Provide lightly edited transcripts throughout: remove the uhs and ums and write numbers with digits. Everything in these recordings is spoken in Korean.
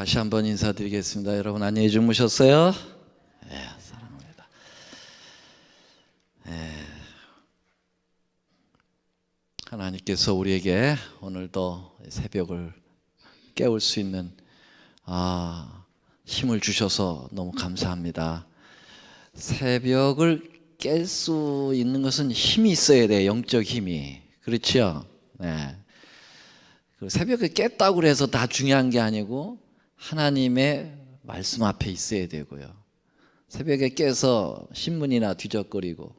다시 한번 인사드리겠습니다. 여러분 안녕히 주무셨어요? 네, 사랑합니다. 하나님께서 우리에게 오늘도 새벽을 깨울 수 있는 힘을 주셔서 너무 감사합니다. 새벽을 깰 수 있는 것은 힘이 있어야 돼요. 영적 힘이. 그렇죠? 네. 새벽에 깼다고 해서 다 중요한 게 아니고 하나님의 말씀 앞에 있어야 되고요. 새벽에 깨서 신문이나 뒤적거리고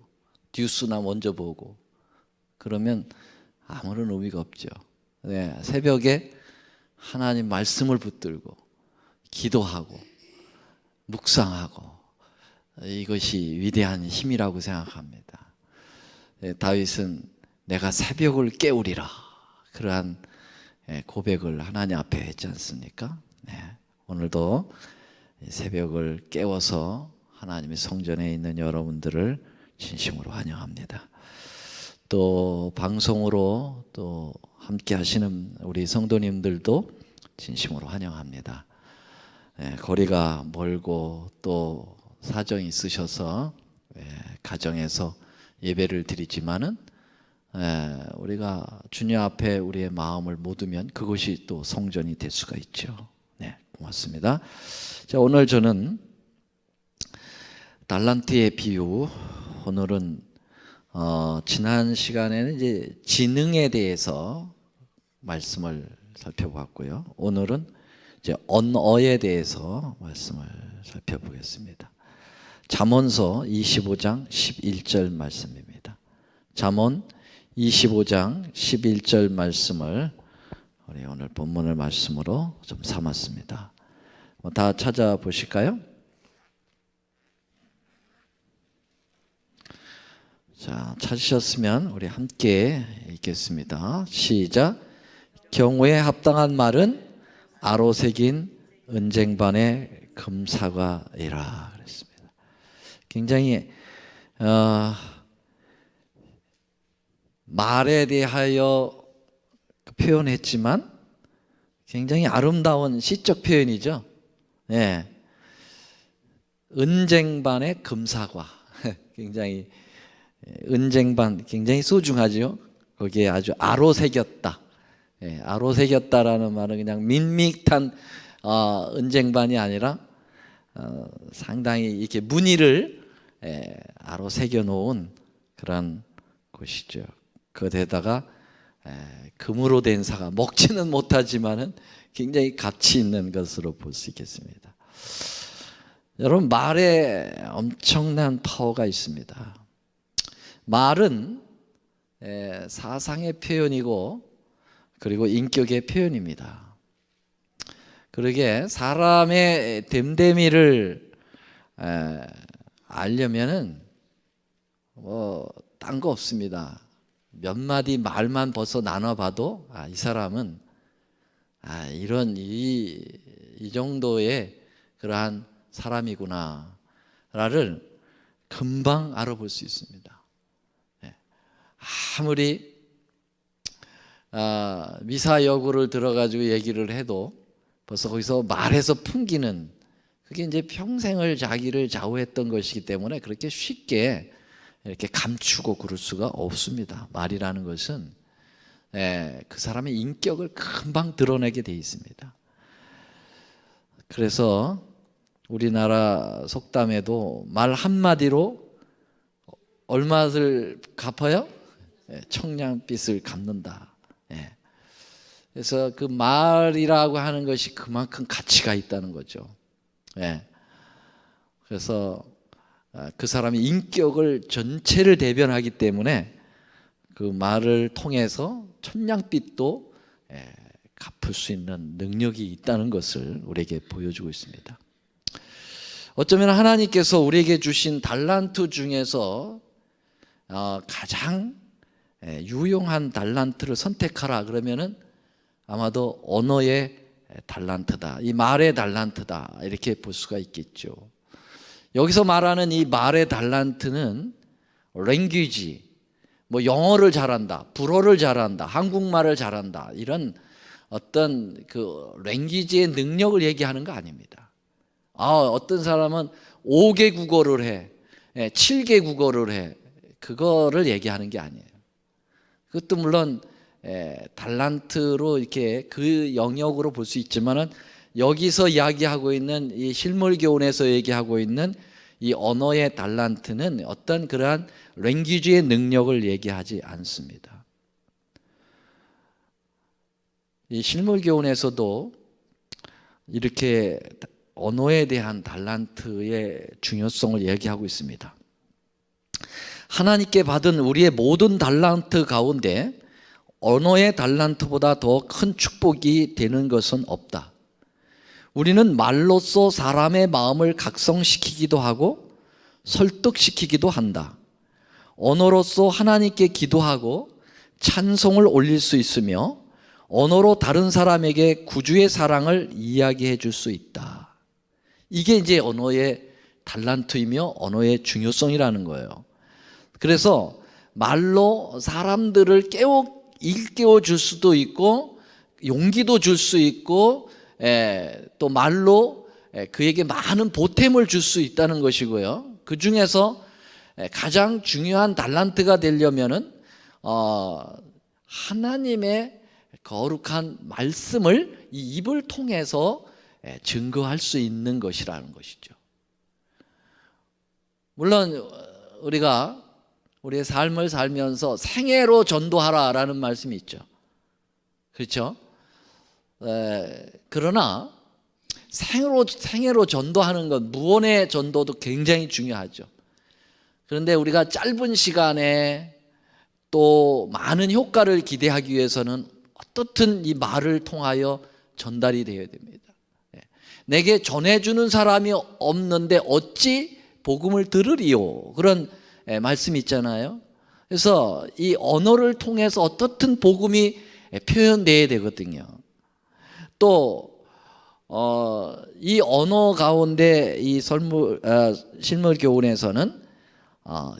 뉴스나 먼저 보고 그러면 아무런 의미가 없죠. 네, 새벽에 하나님 말씀을 붙들고 기도하고 묵상하고 이것이 위대한 힘이라고 생각합니다. 네, 다윗은 내가 새벽을 깨우리라 그러한 고백을 하나님 앞에 했지 않습니까? 네, 오늘도 새벽을 깨워서 하나님의 성전에 있는 여러분들을 진심으로 환영합니다. 또 방송으로 또 함께 하시는 우리 성도님들도 진심으로 환영합니다. 거리가 멀고 또 사정이 있으셔서 가정에서 예배를 드리지만은 우리가 주님 앞에 우리의 마음을 묻으면 그것이 또 성전이 될 수가 있죠. 네, 고맙습니다. 자, 오늘 저는 달란트의 비유, 오늘은 지난 시간에는 이제 지능에 대해서 말씀을 살펴보았고요. 오늘은 이제 언어에 대해서 말씀을 살펴보겠습니다. 잠언서 25장 11절 말씀입니다. 잠언 25장 11절 말씀을 우리 오늘 본문을 말씀으로 좀 삼았습니다. 다 찾아보실까요? 자, 찾으셨으면 우리 함께 읽겠습니다. 시작. 경우에 합당한 말은 아로 새긴 은쟁반의 금사과이라 그랬습니다. 굉장히 말에 대하여 표현했지만 굉장히 아름다운 시적 표현이죠. 네. 은쟁반의 금사과. 굉장히 은쟁반 굉장히 소중하죠. 거기에 아주 아로새겼다. 아로새겼다라는 말은 그냥 밋밋한 은쟁반이 아니라 상당히 이렇게 무늬를 아로새겨 놓은 그런 곳이죠. 거기에다가 금으로 된 사과, 먹지는 못하지만은 굉장히 가치 있는 것으로 볼 수 있겠습니다. 여러분, 말에 엄청난 파워가 있습니다. 말은 사상의 표현이고 그리고 인격의 표현입니다. 그러게 사람의 됨됨이를 알려면은 딴 거 없습니다. 몇 마디 말만 벌써 나눠봐도 이 사람은 이 정도의 그러한 사람이구나를 금방 알아볼 수 있습니다. 아무리 미사여구를 들어가지고 얘기를 해도 벌써 거기서 말해서 풍기는 그게 이제 평생을 자기를 좌우했던 것이기 때문에 그렇게 쉽게 이렇게 감추고 그럴 수가 없습니다. 말이라는 것은 그 사람의 인격을 금방 드러내게 돼 있습니다. 그래서 우리나라 속담에도 말 한마디로 얼마를 갚아요? 청량빛을 갚는다. 그래서 그 말이라고 하는 것이 그만큼 가치가 있다는 거죠. 그래서 그 사람의 인격을 전체를 대변하기 때문에 그 말을 통해서 천냥빛도 갚을 수 있는 능력이 있다는 것을 우리에게 보여주고 있습니다. 어쩌면 하나님께서 우리에게 주신 달란트 중에서 가장 유용한 달란트를 선택하라 그러면은 아마도 언어의 달란트다, 이 말의 달란트다 이렇게 볼 수가 있겠죠. 여기서 말하는 이 말의 달란트는 랭귀지, 영어를 잘한다, 불어를 잘한다, 한국말을 잘한다 이런 어떤 그 랭귀지의 능력을 얘기하는 거 아닙니다. 어떤 사람은 5개 국어를 해, 7개 국어를 해, 그거를 얘기하는 게 아니에요. 그것도 물론 달란트로 이렇게 그 영역으로 볼 수 있지만은 여기서 이야기하고 있는 이 실물교훈에서 얘기하고 있는 이 언어의 달란트는 어떤 그러한 랭귀지의 능력을 얘기하지 않습니다. 이 실물교훈에서도 이렇게 언어에 대한 달란트의 중요성을 얘기하고 있습니다. 하나님께 받은 우리의 모든 달란트 가운데 언어의 달란트보다 더 큰 축복이 되는 것은 없다. 우리는 말로써 사람의 마음을 각성시키기도 하고 설득시키기도 한다. 언어로서 하나님께 기도하고 찬송을 올릴 수 있으며 언어로 다른 사람에게 구주의 사랑을 이야기해 줄 수 있다. 이게 이제 언어의 달란트이며 언어의 중요성이라는 거예요. 그래서 말로 사람들을 일깨워 줄 수도 있고 용기도 줄 수 있고 또 말로 그에게 많은 보탬을 줄 수 있다는 것이고요. 그 중에서 가장 중요한 달란트가 되려면은 하나님의 거룩한 말씀을 이 입을 통해서 증거할 수 있는 것이라는 것이죠. 물론 우리가 우리의 삶을 살면서 생애로 전도하라라는 말씀이 있죠. 그렇죠? 그러나 생애로 전도하는 것, 무언의 전도도 굉장히 중요하죠. 그런데 우리가 짧은 시간에 또 많은 효과를 기대하기 위해서는 어떻든 이 말을 통하여 전달이 되어야 됩니다. 내게 전해주는 사람이 없는데 어찌 복음을 들으리요? 그런 말씀이 있잖아요. 그래서 이 언어를 통해서 어떻든 복음이 표현되어야 되거든요. 또 이 언어 가운데 이 실물교훈에서는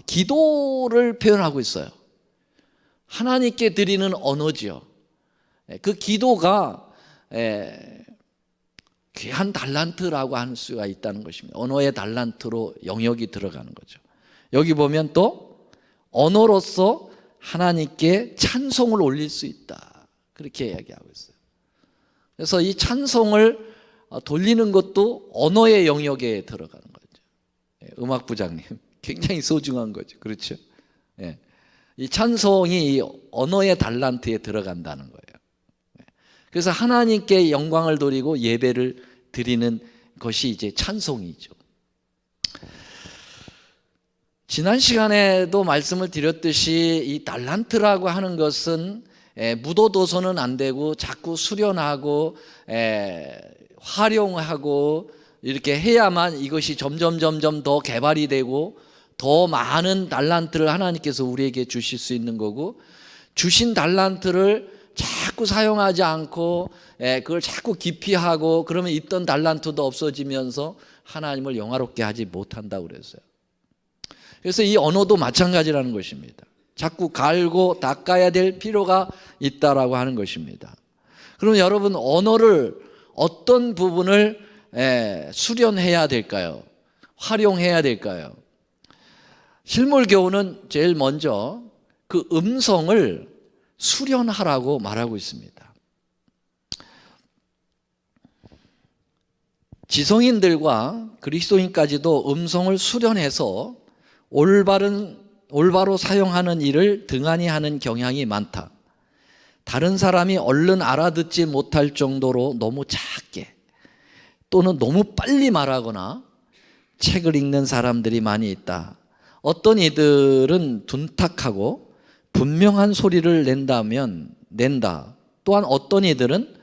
기도를 표현하고 있어요. 하나님께 드리는 언어지요. 그 기도가 귀한 달란트라고 할 수가 있다는 것입니다. 언어의 달란트로 영역이 들어가는 거죠. 여기 보면 또 언어로서 하나님께 찬송을 올릴 수 있다. 그렇게 이야기하고 있어요. 그래서 이 찬송을 돌리는 것도 언어의 영역에 들어가는 거죠. 음악부장님 굉장히 소중한 거죠. 그렇죠? 이 찬송이 이 언어의 달란트에 들어간다는 거예요. 그래서 하나님께 영광을 돌리고 예배를 드리는 것이 이제 찬송이죠. 지난 시간에도 말씀을 드렸듯이 이 달란트라고 하는 것은 묻어둬서는 안 되고 자꾸 수련하고 활용하고 이렇게 해야만 이것이 점점 더 개발이 되고 더 많은 달란트를 하나님께서 우리에게 주실 수 있는 거고, 주신 달란트를 자꾸 사용하지 않고 그걸 자꾸 기피하고 그러면 있던 달란트도 없어지면서 하나님을 영화롭게 하지 못한다고 그랬어요. 그래서 이 언어도 마찬가지라는 것입니다. 자꾸 갈고 닦아야 될 필요가 있다라고 하는 것입니다. 그럼 여러분, 언어를 어떤 부분을 수련해야 될까요? 활용해야 될까요? 실물교훈은 제일 먼저 그 음성을 수련하라고 말하고 있습니다. 지성인들과 그리스도인까지도 음성을 수련해서 올바로 사용하는 일을 등한히 하는 경향이 많다. 다른 사람이 얼른 알아듣지 못할 정도로 너무 작게 또는 너무 빨리 말하거나 책을 읽는 사람들이 많이 있다. 어떤 이들은 둔탁하고 분명한 소리를 낸다. 또한 어떤 이들은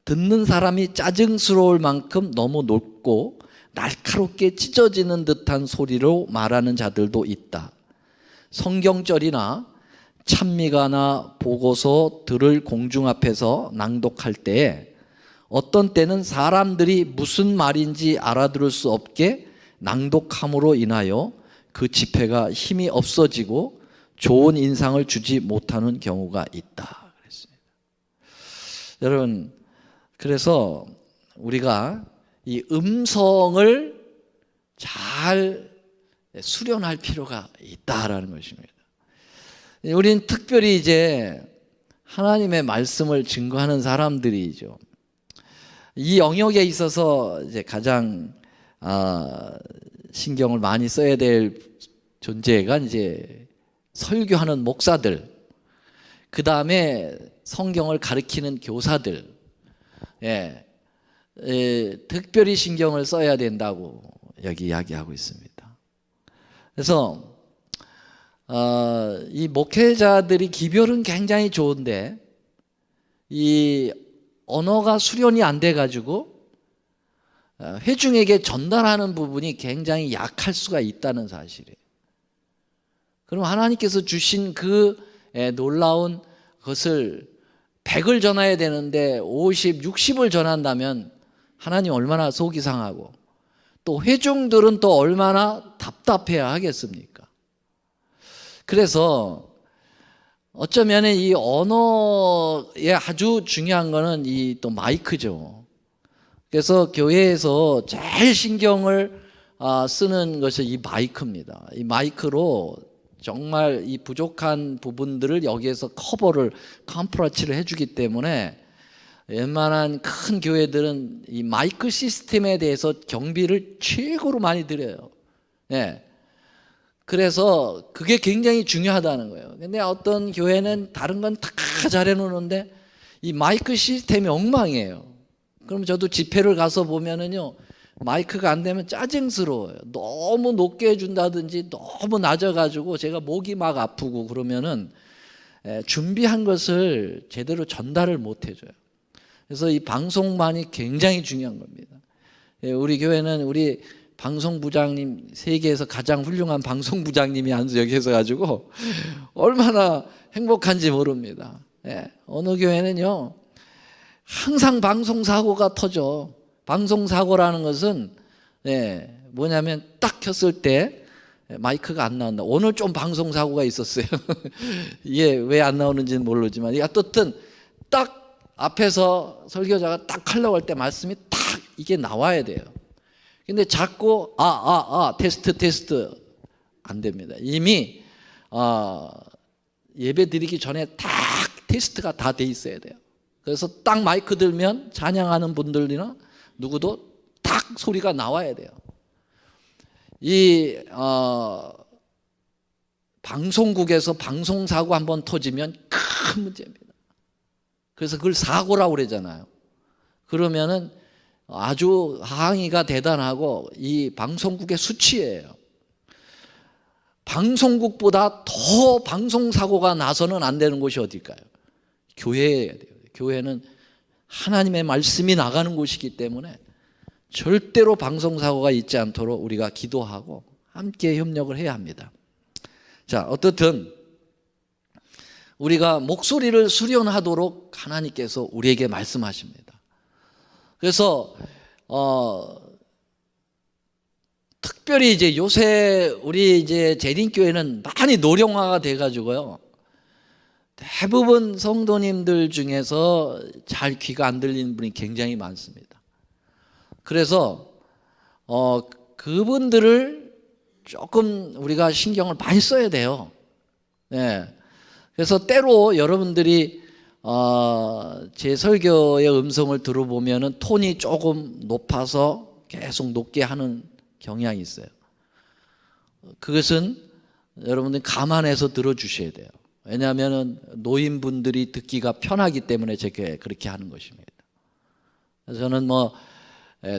듣는 사람이 짜증스러울 만큼 너무 높고 날카롭게 찢어지는 듯한 소리로 말하는 자들도 있다. 성경절이나 찬미가나 보고서 들을 공중 앞에서 낭독할 때에 어떤 때는 사람들이 무슨 말인지 알아들을 수 없게 낭독함으로 인하여 그 집회가 힘이 없어지고 좋은 인상을 주지 못하는 경우가 있다. 그랬습니다. 여러분, 그래서 우리가 이 음성을 잘 수련할 필요가 있다라는 것입니다. 우리는 특별히 이제 하나님의 말씀을 증거하는 사람들이죠. 이 영역에 있어서 이제 가장 신경을 많이 써야 될 존재가 이제 설교하는 목사들, 그 다음에 성경을 가르치는 교사들, 특별히 신경을 써야 된다고 여기 이야기하고 있습니다. 그래서 이 목회자들이 기별은 굉장히 좋은데 이 언어가 수련이 안 돼 가지고 회중에게 전달하는 부분이 굉장히 약할 수가 있다는 사실이에요. 그럼 하나님께서 주신 그 놀라운 것을 100을 전해야 되는데 50, 60을 전한다면 하나님 얼마나 속이 상하고 또 회중들은 또 얼마나 답답해야 하겠습니까? 그래서 어쩌면 이 언어에 아주 중요한 거는 이 또 마이크죠. 그래서 교회에서 제일 신경을 쓰는 것이 이 마이크입니다. 이 마이크로 정말 이 부족한 부분들을 여기에서 컴프러치를 해주기 때문에 웬만한 큰 교회들은 이 마이크 시스템에 대해서 경비를 최고로 많이 들여요. 그래서 그게 굉장히 중요하다는 거예요. 근데 어떤 교회는 다른 건 다 잘해 놓는데 이 마이크 시스템이 엉망이에요. 그럼 저도 집회를 가서 보면은요, 마이크가 안 되면 짜증스러워요. 너무 높게 해준다든지 너무 낮아가지고 제가 목이 막 아프고 그러면은 준비한 것을 제대로 전달을 못 해줘요. 그래서 이 방송만이 굉장히 중요한 겁니다. 우리 교회는 우리 방송부장님, 세계에서 가장 훌륭한 방송부장님이 여기 계셔가지고 얼마나 행복한지 모릅니다. 어느 교회는요, 항상 방송사고가 터져. 방송사고라는 것은 뭐냐면 딱 켰을 때 마이크가 안 나온다. 오늘 좀 방송사고가 있었어요. 이게 왜 안 나오는지는 모르지만 어떻든 딱 앞에서 설교자가 딱 하려고 할 때 말씀이 딱 이게 나와야 돼요. 근데 자꾸 테스트 안 됩니다. 이미 예배 드리기 전에 딱 테스트가 다 돼 있어야 돼요. 그래서 딱 마이크 들면 찬양하는 분들이나 누구도 딱 소리가 나와야 돼요. 이 방송국에서 방송사고 한번 터지면 큰 문제입니다. 그래서 그걸 사고라고 그러잖아요. 그러면은 아주 항의가 대단하고 이 방송국의 수치예요. 방송국보다 더 방송사고가 나서는 안 되는 곳이 어딜까요? 교회여야 돼요. 교회는 하나님의 말씀이 나가는 곳이기 때문에 절대로 방송사고가 있지 않도록 우리가 기도하고 함께 협력을 해야 합니다. 자, 어떻든 우리가 목소리를 수련하도록 하나님께서 우리에게 말씀하십니다. 그래서 특별히 이제 요새 우리 이제 재림교회는 많이 노령화가 돼가지고요, 대부분 성도님들 중에서 잘 귀가 안 들리는 분이 굉장히 많습니다. 그래서 그분들을 조금 우리가 신경을 많이 써야 돼요. 그래서 때로 여러분들이 제 설교의 음성을 들어보면은 톤이 조금 높아서 계속 높게 하는 경향이 있어요. 그것은 여러분들이 감안해서 들어주셔야 돼요. 왜냐하면 노인분들이 듣기가 편하기 때문에 제가 그렇게 하는 것입니다. 저는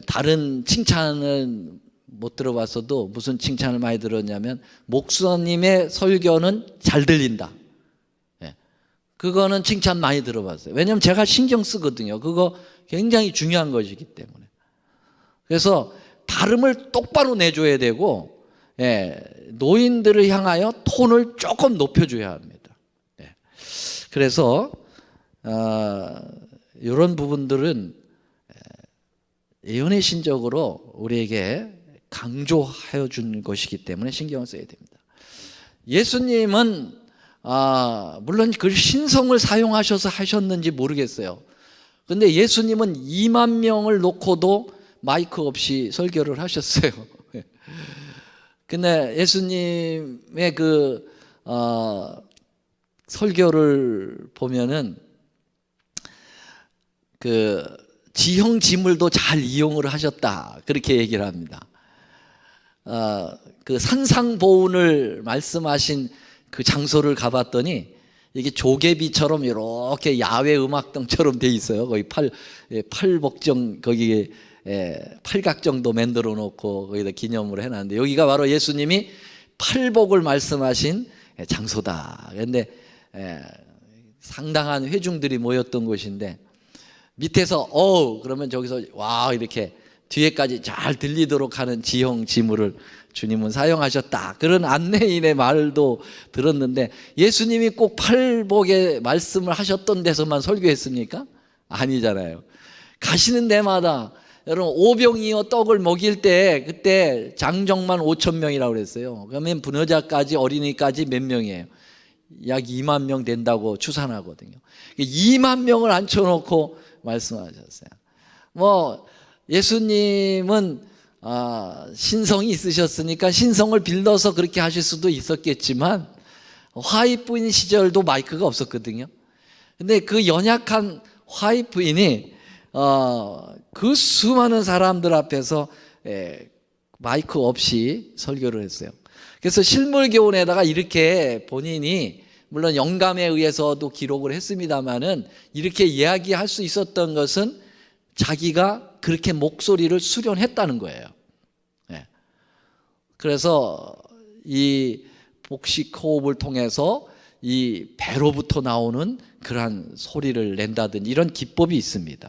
다른 칭찬은 못 들어봤어도 무슨 칭찬을 많이 들었냐면 목사님의 설교는 잘 들린다. 그거는 칭찬 많이 들어봤어요. 왜냐하면 제가 신경 쓰거든요. 그거 굉장히 중요한 것이기 때문에. 그래서 발음을 똑바로 내줘야 되고, 노인들을 향하여 톤을 조금 높여줘야 합니다. 그래서 이런 부분들은 예언의 신적으로 우리에게 강조하여 준 것이기 때문에 신경을 써야 됩니다. 예수님은 물론 그 신성을 사용하셔서 하셨는지 모르겠어요. 근데 예수님은 2만 명을 놓고도 마이크 없이 설교를 하셨어요. 근데 예수님의 설교를 보면은 지형지물도 잘 이용을 하셨다, 그렇게 얘기를 합니다. 산상보훈을 말씀하신 그 장소를 가봤더니 이게 조개비처럼 이렇게 야외 음악당처럼 돼 있어요. 거기 팔복정, 거기에 팔각 정도 만들어 놓고 거기다 기념으로 해놨는데, 여기가 바로 예수님이 팔복을 말씀하신 장소다. 그런데 상당한 회중들이 모였던 곳인데, 밑에서 그러면 저기서 와 이렇게 뒤에까지 잘 들리도록 하는 지형 지물을 주님은 사용하셨다, 그런 안내인의 말도 들었는데, 예수님이 꼭 팔복의 말씀을 하셨던 데서만 설교했습니까? 아니잖아요. 가시는 데마다, 여러분, 오병이어 떡을 먹일 때 그때 장정만 5천 명이라고 그랬어요. 그러면 부녀자까지 어린이까지 몇 명이에요? 약 2만 명 된다고 추산하거든요. 2만 명을 앉혀놓고 말씀하셨어요. 예수님은 신성이 있으셨으니까 신성을 빌려서 그렇게 하실 수도 있었겠지만, 화이부인 시절도 마이크가 없었거든요. 근데 그 연약한 화이부인이 그 수많은 사람들 앞에서 마이크 없이 설교를 했어요. 그래서 실물교훈에다가 이렇게 본인이, 물론 영감에 의해서도 기록을 했습니다마는, 이렇게 이야기할 수 있었던 것은 자기가 그렇게 목소리를 수련했다는 거예요. 그래서 이 복식 호흡을 통해서 이 배로부터 나오는 그러한 소리를 낸다든지 이런 기법이 있습니다.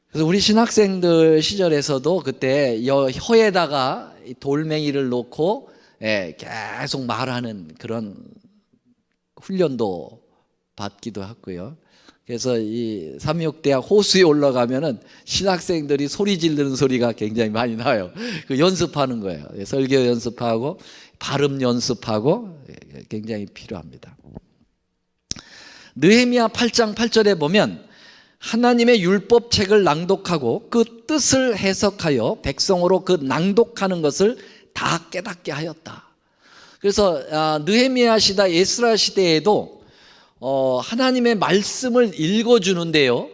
그래서 우리 신학생들 시절에서도 그때 혀에다가 돌멩이를 놓고 계속 말하는 그런 훈련도 받기도 했고요. 그래서 이 삼육대학 호수에 올라가면은 신학생들이 소리 지르는 소리가 굉장히 많이 나요. 연습하는 거예요. 설교 연습하고 발음 연습하고 굉장히 필요합니다. 느헤미야 8장 8절에 보면, 하나님의 율법책을 낭독하고 그 뜻을 해석하여 백성으로 그 낭독하는 것을 다 깨닫게 하였다. 그래서 느헤미야 시대, 에스라 시대에도 하나님의 말씀을 읽어주는데요,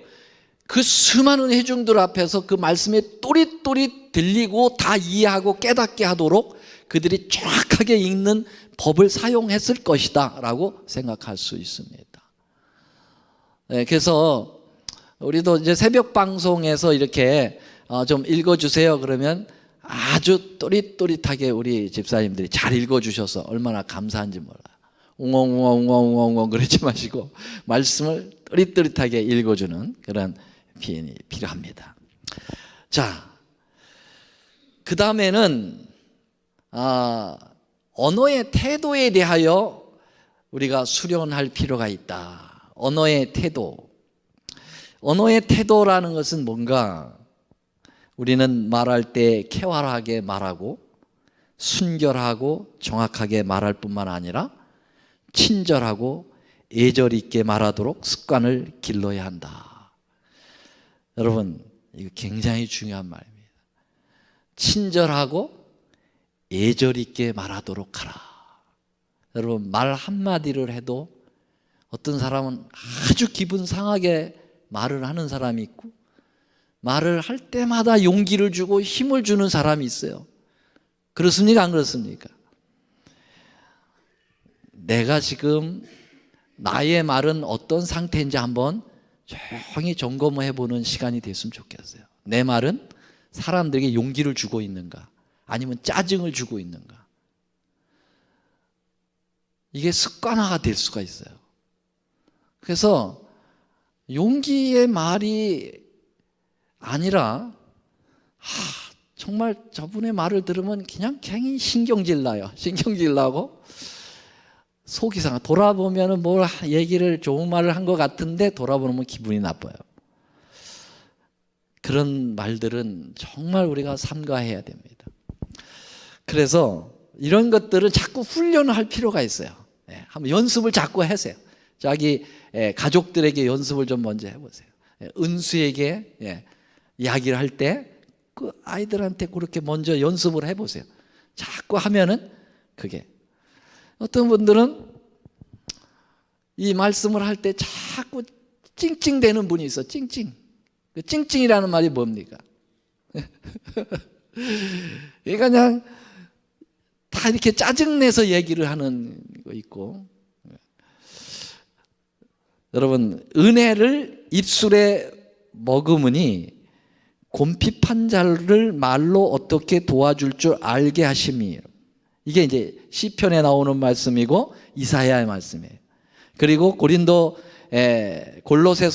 그 수많은 회중들 앞에서 그 말씀이 또릿또릿 들리고 다 이해하고 깨닫게 하도록 그들이 정확하게 읽는 법을 사용했을 것이다 라고 생각할 수 있습니다. 그래서 우리도 이제 새벽 방송에서 이렇게 좀 읽어주세요 그러면 아주 또릿또릿하게 우리 집사님들이 잘 읽어주셔서 얼마나 감사한지 몰라요. 웅엉웅엉웅엉웅엉 그러지 마시고 말씀을 또릿또릿하게 읽어주는 그런 비인이 필요합니다. 자, 그 다음에는 언어의 태도에 대하여 우리가 수련할 필요가 있다. 언어의 태도. 언어의 태도라는 것은 뭔가, 우리는 말할 때 쾌활하게 말하고 순결하고 정확하게 말할 뿐만 아니라 친절하고 애절 있게 말하도록 습관을 길러야 한다. 여러분, 이거 굉장히 중요한 말입니다. 친절하고 애절 있게 말하도록 하라. 여러분, 말 한마디를 해도 어떤 사람은 아주 기분 상하게 말을 하는 사람이 있고, 말을 할 때마다 용기를 주고 힘을 주는 사람이 있어요. 그렇습니까? 안 그렇습니까? 내가 지금 나의 말은 어떤 상태인지 한번 조용히 점검해 보는 시간이 됐으면 좋겠어요. 내 말은 사람들에게 용기를 주고 있는가, 아니면 짜증을 주고 있는가. 이게 습관화가 될 수가 있어요. 그래서 용기의 말이 아니라 정말 저분의 말을 들으면 그냥 괜히 신경질 나요. 신경질 나고 속이 상하. 돌아보면 뭘 얘기를 좋은 말을 한 것 같은데 돌아보면 기분이 나빠요. 그런 말들은 정말 우리가 삼가해야 됩니다. 그래서 이런 것들은 자꾸 훈련을 할 필요가 있어요. 한번 연습을 자꾸 하세요. 자기 가족들에게 연습을 좀 먼저 해보세요. 은수에게 이야기를 할 때 그 아이들한테 그렇게 먼저 연습을 해보세요. 자꾸 하면은 그게, 어떤 분들은 이 말씀을 할 때 자꾸 찡찡대는 분이 있어. 찡찡. 그 찡찡이라는 말이 뭡니까? 그냥 다 이렇게 짜증내서 얘기를 하는 거 있고. 여러분, 은혜를 입술에 머금으니 곰핍한 자를 말로 어떻게 도와줄 줄 알게 하심이에요. 이게 이제 시편에 나오는 말씀이고 이사야의 말씀이에요. 그리고 골로새서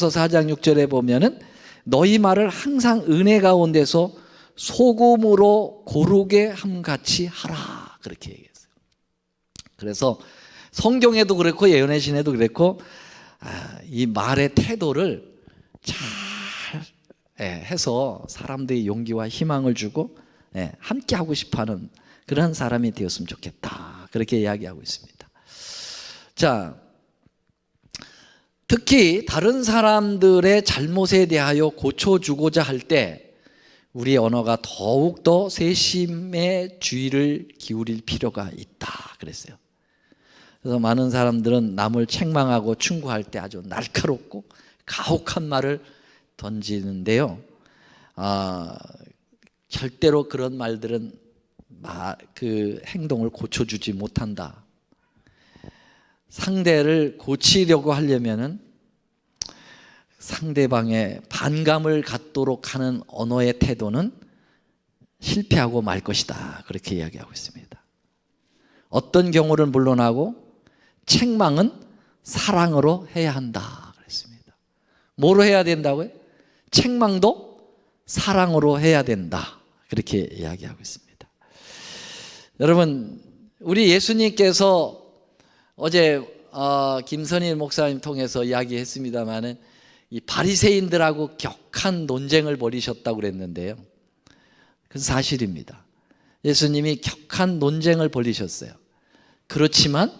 4장 6절에 보면은 너희 말을 항상 은혜 가운데서 소금으로 고르게 함같이 하라, 그렇게 얘기했어요. 그래서 성경에도 그렇고 예언의 신에도 그렇고 이 말의 태도를 잘 해서 사람들이 용기와 희망을 주고 함께 하고 싶어하는 그런 사람이 되었으면 좋겠다, 그렇게 이야기하고 있습니다. 자, 특히 다른 사람들의 잘못에 대하여 고쳐주고자 할 때 우리의 언어가 더욱더 세심의 주의를 기울일 필요가 있다 그랬어요. 그래서 많은 사람들은 남을 책망하고 충고할 때 아주 날카롭고 가혹한 말을 던지는데요, 절대로 그런 말들은 그 행동을 고쳐주지 못한다. 상대를 고치려고 하려면은 상대방의 반감을 갖도록 하는 언어의 태도는 실패하고 말 것이다, 그렇게 이야기하고 있습니다. 어떤 경우는 물론하고 책망은 사랑으로 해야 한다 그랬습니다. 뭐로 해야 된다고요? 책망도 사랑으로 해야 된다, 그렇게 이야기하고 있습니다. 여러분, 우리 예수님께서 어제 김선희 목사님 통해서 이야기했습니다마는 이 바리새인들하고 격한 논쟁을 벌이셨다고 그랬는데요, 그건 사실입니다. 예수님이 격한 논쟁을 벌이셨어요. 그렇지만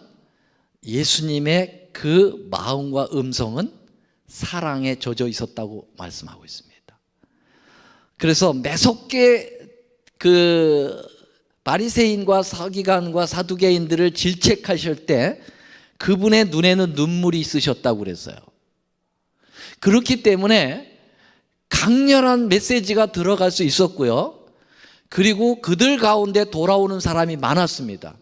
예수님의 그 마음과 음성은 사랑에 젖어 있었다고 말씀하고 있습니다. 그래서 매섭게 그 바리새인과 서기관과 사두개인들을 질책하실 때 그분의 눈에는 눈물이 있으셨다고 그랬어요. 그렇기 때문에 강렬한 메시지가 들어갈 수 있었고요, 그리고 그들 가운데 돌아오는 사람이 많았습니다.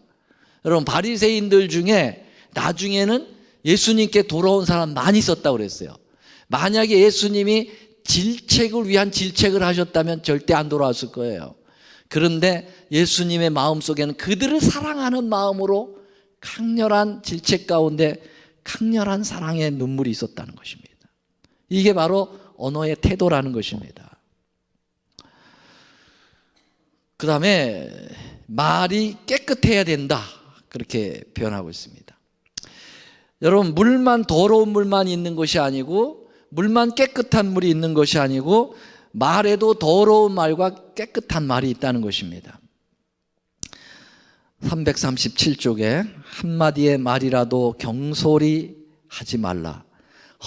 여러분, 바리새인들 중에 나중에는 예수님께 돌아온 사람 많이 있었다고 그랬어요. 만약에 예수님이 질책을 위한 질책을 하셨다면 절대 안 돌아왔을 거예요. 그런데 예수님의 마음속에는 그들을 사랑하는 마음으로 강렬한 질책 가운데 강렬한 사랑의 눈물이 있었다는 것입니다. 이게 바로 언어의 태도라는 것입니다. 그 다음에 말이 깨끗해야 된다, 그렇게 표현하고 있습니다. 여러분, 물만, 더러운 물만 있는 것이 아니고 물만 깨끗한 물이 있는 것이 아니고 말에도 더러운 말과 깨끗한 말이 있다는 것입니다. 337쪽에 한마디의 말이라도 경솔히 하지 말라.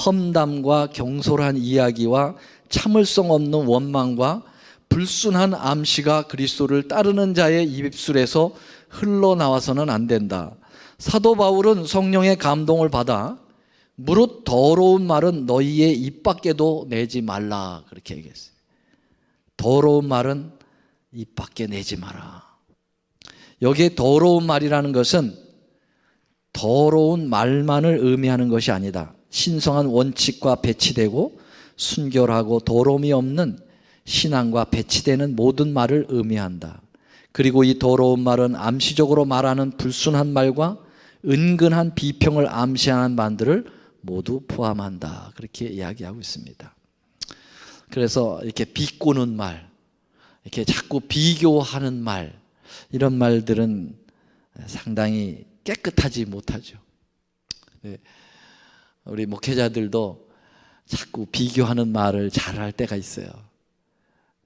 험담과 경솔한 이야기와 참을성 없는 원망과 불순한 암시가 그리스도를 따르는 자의 입술에서 흘러나와서는 안 된다. 사도 바울은 성령의 감동을 받아 무릇 더러운 말은 너희의 입 밖에도 내지 말라, 그렇게 얘기했어요. 더러운 말은 입 밖에 내지 마라. 여기에 더러운 말이라는 것은 더러운 말만을 의미하는 것이 아니다. 신성한 원칙과 배치되고 순결하고 더러움이 없는 신앙과 배치되는 모든 말을 의미한다. 그리고 이 더러운 말은 암시적으로 말하는 불순한 말과 은근한 비평을 암시하는 말들을 모두 포함한다, 그렇게 이야기하고 있습니다. 그래서 이렇게 비꼬는 말, 이렇게 자꾸 비교하는 말, 이런 말들은 상당히 깨끗하지 못하죠. 우리 목회자들도 자꾸 비교하는 말을 잘할 때가 있어요.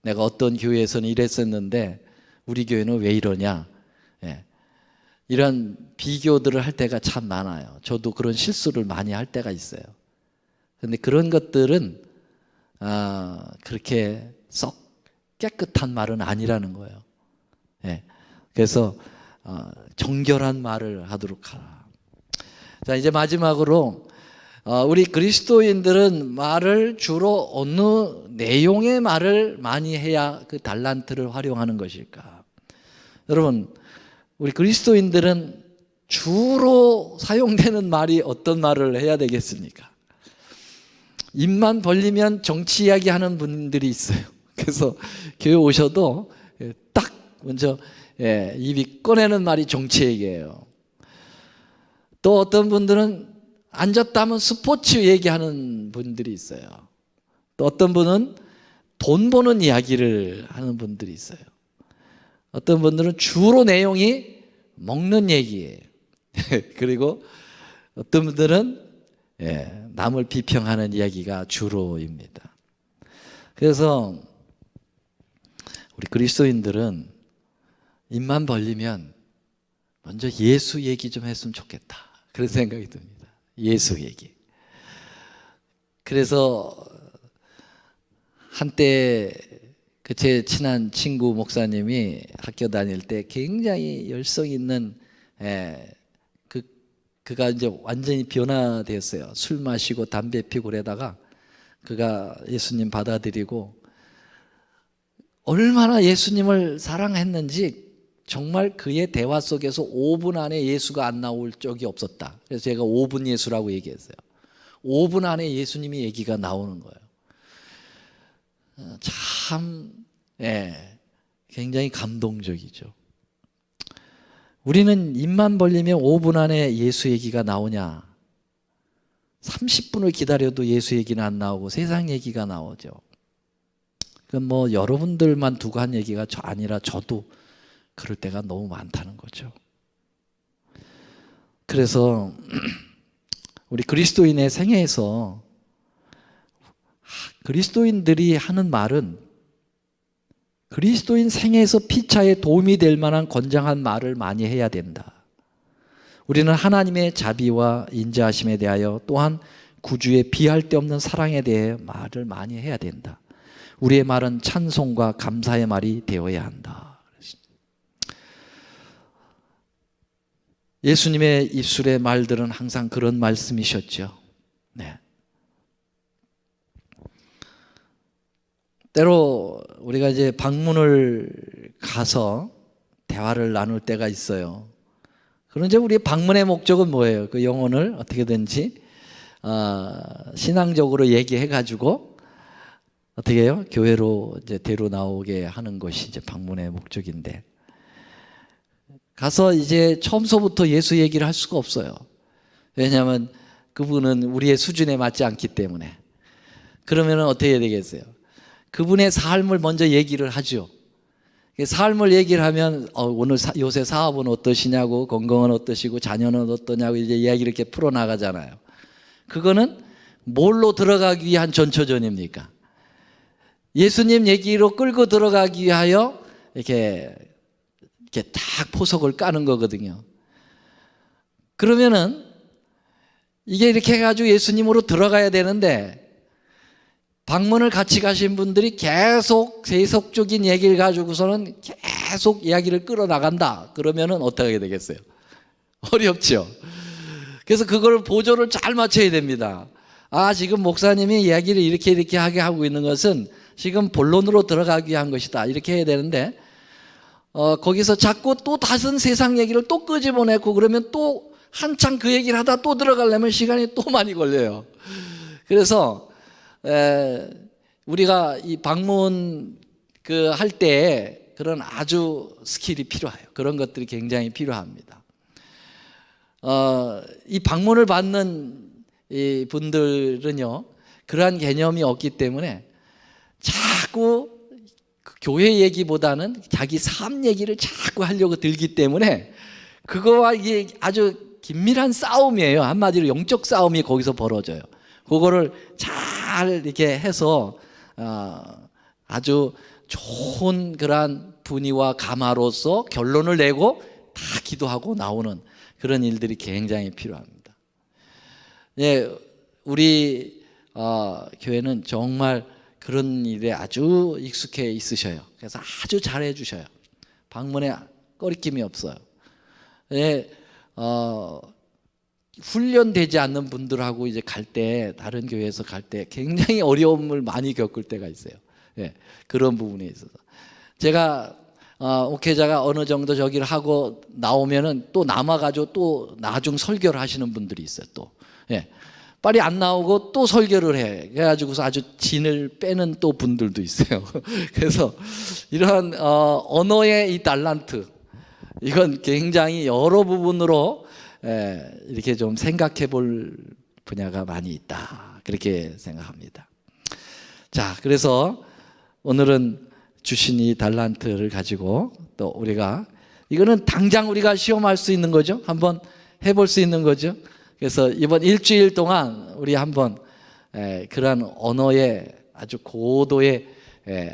내가 어떤 교회에서는 이랬었는데 우리 교회는 왜 이러냐. 이런 비교들을 할 때가 참 많아요. 저도 그런 실수를 많이 할 때가 있어요. 그런데 그런 것들은 그렇게 썩 깨끗한 말은 아니라는 거예요. 예. 그래서 정결한 말을 하도록 하라. 자, 이제 마지막으로 우리 그리스도인들은 말을 주로 어느 내용의 말을 많이 해야 그 달란트를 활용하는 것일까? 여러분, 우리 그리스도인들은 주로 사용되는 말이 어떤 말을 해야 되겠습니까? 입만 벌리면 정치 이야기 하는 분들이 있어요. 그래서 교회 오셔도 딱 먼저 입이 꺼내는 말이 정치 얘기예요. 또 어떤 분들은 앉았다 하면 스포츠 얘기하는 분들이 있어요. 또 어떤 분은 돈 버는 이야기를 하는 분들이 있어요. 어떤 분들은 주로 내용이 먹는 얘기예요. 그리고 어떤 분들은 남을 비평하는 이야기가 주로입니다. 그래서 우리 그리스도인들은 입만 벌리면 먼저 예수 얘기 좀 했으면 좋겠다, 그런 생각이 듭니다. 예수 얘기. 그래서 한때 제 친한 친구 목사님이 학교 다닐 때 굉장히 열성 있는 그가 이제 완전히 변화되었어요. 술 마시고 담배 피고 그러다가 그가 예수님 받아들이고 얼마나 예수님을 사랑했는지 정말 그의 대화 속에서 5분 안에 예수가 안 나올 적이 없었다. 그래서 제가 5분 예수라고 얘기했어요. 5분 안에 예수님이 얘기가 나오는 거예요. 참 굉장히 감동적이죠. 우리는 입만 벌리면 5분 안에 예수 얘기가 나오냐? 30분을 기다려도 예수 얘기는 안 나오고 세상 얘기가 나오죠. 그건 뭐 여러분들만 두고 한 얘기가 아니라 저도 그럴 때가 너무 많다는 거죠. 그래서 우리 그리스도인의 생애에서 그리스도인들이 하는 말은 그리스도인 생애에서 피차에 도움이 될 만한 건장한 말을 많이 해야 된다. 우리는 하나님의 자비와 인자하심에 대하여 또한 구주의 비할 데 없는 사랑에 대해 말을 많이 해야 된다. 우리의 말은 찬송과 감사의 말이 되어야 한다. 예수님의 입술의 말들은 항상 그런 말씀이셨죠. 때로 우리가 이제 방문을 가서 대화를 나눌 때가 있어요. 그런데 우리의 방문의 목적은 뭐예요? 그 영혼을 어떻게든지 신앙적으로 얘기해가지고 어떻게 해요? 교회로 이제 데려 나오게 하는 것이 이제 방문의 목적인데, 가서 이제 처음서부터 예수 얘기를 할 수가 없어요. 왜냐하면 그분은 우리의 수준에 맞지 않기 때문에. 그러면 어떻게 해야 되겠어요? 그분의 삶을 먼저 얘기를 하죠. 삶을 얘기를 하면 오늘 요새 사업은 어떠시냐고, 건강은 어떠시고, 자녀는 어떠냐고 이제 이야기를 이렇게 풀어나가잖아요. 그거는 뭘로 들어가기 위한 전초전입니까? 예수님 얘기로 끌고 들어가기 위하여 이렇게 딱 포석을 까는 거거든요. 그러면은 이게 이렇게 해가지고 예수님으로 들어가야 되는데, 방문을 같이 가신 분들이 계속 세속적인 얘기를 가지고서는 계속 이야기를 끌어나간다. 그러면은 어떻게 되겠어요? 어렵죠. 그래서 그걸 보조를 잘 맞춰야 됩니다. 지금 목사님이 이야기를 이렇게 하게 하고 있는 것은 지금 본론으로 들어가기 위한 것이다. 이렇게 해야 되는데, 거기서 자꾸 또 다른 세상 얘기를 또 끄집어내고 그러면 또 한창 그 얘기를 하다 또 들어가려면 시간이 또 많이 걸려요. 그래서 우리가 이 방문 할 때 그런 아주 스킬이 필요해요. 그런 것들이 굉장히 필요합니다. 이 방문을 받는 이 분들은요, 그러한 개념이 없기 때문에 자꾸 교회 얘기보다는 자기 삶 얘기를 자꾸 하려고 들기 때문에 그거와 이게 아주 긴밀한 싸움이에요. 한마디로 영적 싸움이 거기서 벌어져요. 그거를 잘 이렇게 해서 아주 좋은 그러한 분위와 감화로서 결론을 내고 다 기도하고 나오는 그런 일들이 굉장히 필요합니다. 예, 우리 교회는 정말 그런 일에 아주 익숙해 있으셔요. 그래서 아주 잘해 주셔요. 방문에 꺼리낌이 없어요. 예, 훈련되지 않는 분들하고 이제 갈 때, 다른 교회에서 갈 때 굉장히 어려움을 많이 겪을 때가 있어요. 예, 그런 부분에 있어서 제가 목회자가 어느 정도 저기를 하고 나오면은 또 남아가지고 또 나중 설교를 하시는 분들이 있어요. 또 예, 빨리 안 나오고 또 설교를 해. 그래가지고서 아주 진을 빼는 또 분들도 있어요. 그래서 이러한 언어의 이 달란트, 이건 굉장히 여러 부분으로 이렇게 좀 생각해 볼 분야가 많이 있다, 그렇게 생각합니다. 자, 그래서 오늘은 주신 이 달란트를 가지고 또 우리가, 이거는 당장 우리가 시험할 수 있는 거죠. 한번 해볼 수 있는 거죠. 그래서 이번 일주일 동안 우리 한번 그러한 언어의 아주 고도의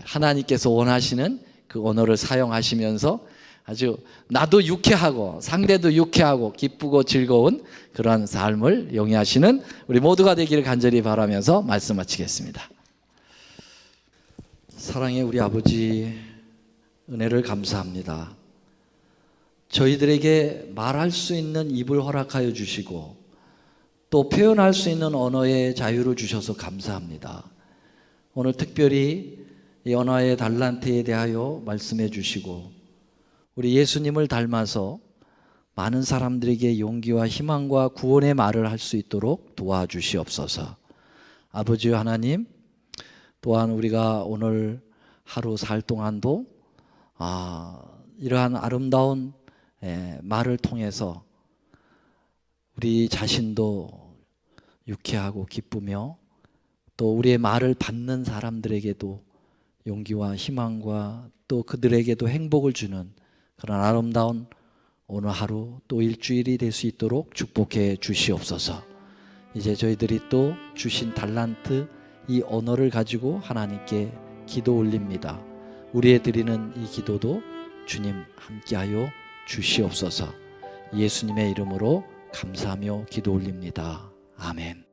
하나님께서 원하시는 그 언어를 사용하시면서 아주 나도 유쾌하고 상대도 유쾌하고 기쁘고 즐거운 그러한 삶을 영위하시는 우리 모두가 되기를 간절히 바라면서 말씀 마치겠습니다. 사랑의 우리 아버지, 은혜를 감사합니다. 저희들에게 말할 수 있는 입을 허락하여 주시고 또 표현할 수 있는 언어의 자유를 주셔서 감사합니다. 오늘 특별히 이 언어의 달란트에 대하여 말씀해 주시고 우리 예수님을 닮아서 많은 사람들에게 용기와 희망과 구원의 말을 할 수 있도록 도와주시옵소서. 아버지 하나님, 또한 우리가 오늘 하루 살 동안도 이러한 아름다운 말을 통해서 우리 자신도 유쾌하고 기쁘며 또 우리의 말을 받는 사람들에게도 용기와 희망과 또 그들에게도 행복을 주는 그런 아름다운 오늘 하루 또 일주일이 될 수 있도록 축복해 주시옵소서. 이제 저희들이 또 주신 달란트, 이 언어를 가지고 하나님께 기도 올립니다. 우리의 드리는 이 기도도 주님 함께하여 주시옵소서. 예수님의 이름으로 감사하며 기도 올립니다. 아멘.